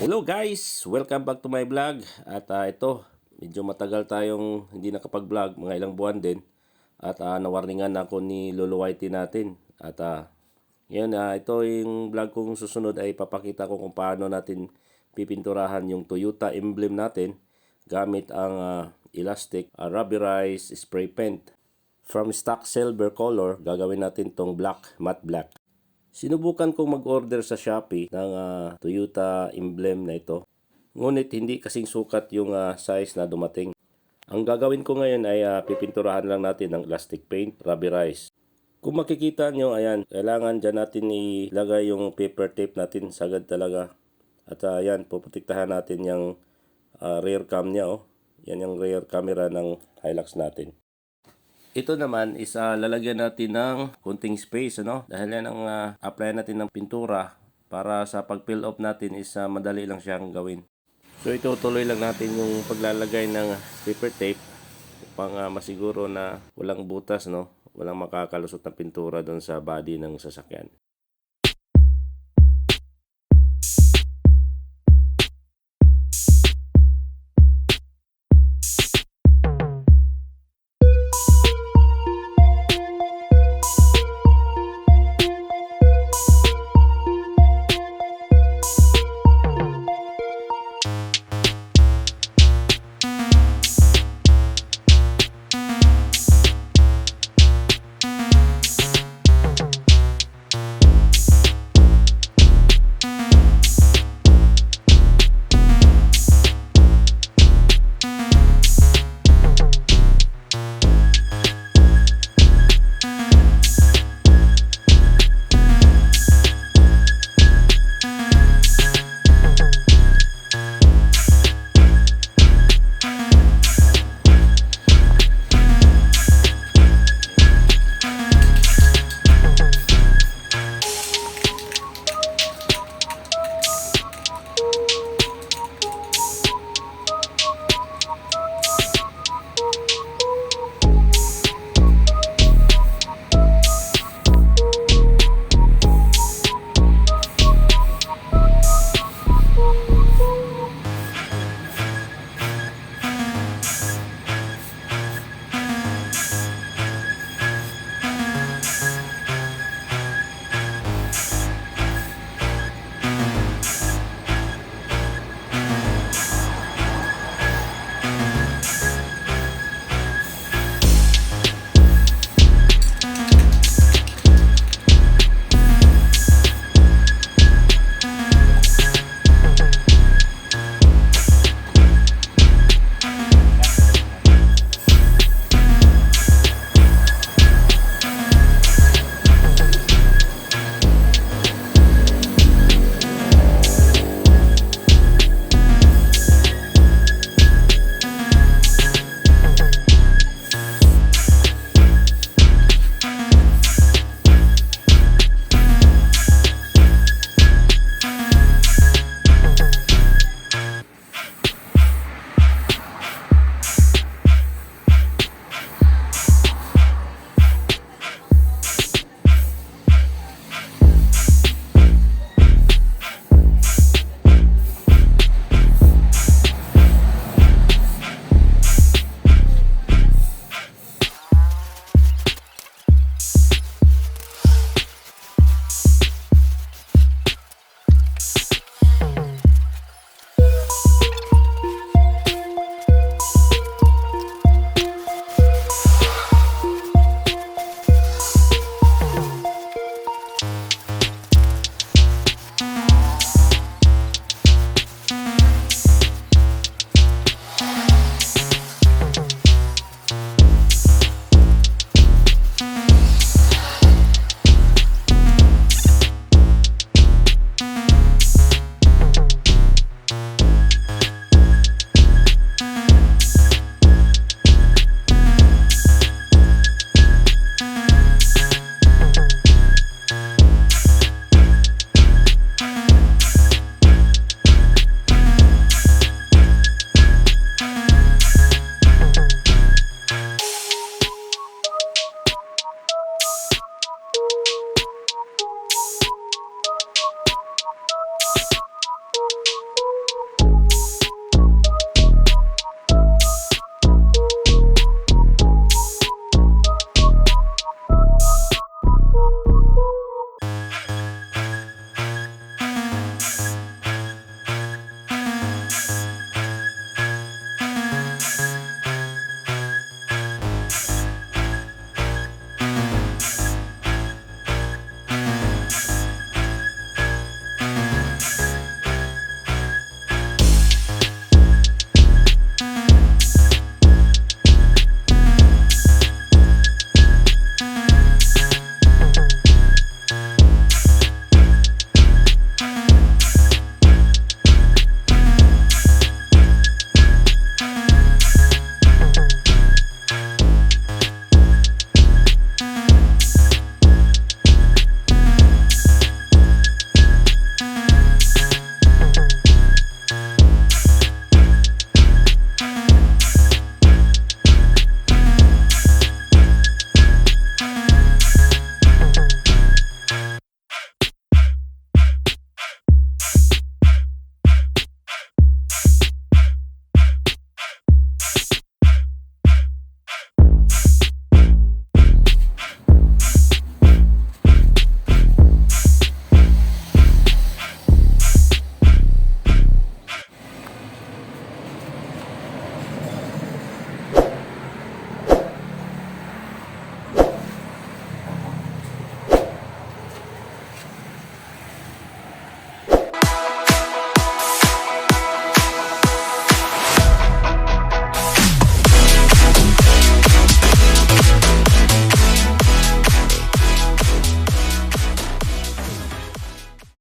Hello guys! Welcome back to my vlog. At ito, medyo matagal tayong hindi nakapag-vlog, mga ilang buwan din. At nawarningan ako ni Lolo Whitey natin. At yan, ito yung vlog kong susunod ay papakita ko kung paano natin pipinturahan yung Toyota Emblem natin gamit ang elastic rubberized spray paint. From stock silver color, gagawin natin tong black, matte black. Sinubukan kong mag-order sa Shopee ng Toyota Emblem na ito. Ngunit hindi kasing sukat yung size na dumating. Ang gagawin ko ngayon ay pipinturahan lang natin ng plastic paint, rubberized. Kung makikita nyo, ayan, kailangan dyan natin ilagay yung paper tape natin, sagad talaga. At ayan, puputiktahan natin yung rear cam niya. Oh. Yan yung rear camera ng Hilux natin. Ito naman is lalagyan natin ng kunting space, ano? Dahil yan ang apply natin ng pintura para sa pag-fill up natin is madali lang siyang gawin. So ito tuloy lang natin yung paglalagay ng paper tape upang masiguro na walang butas, no? Walang makakalusot na pintura doon sa body ng sasakyan.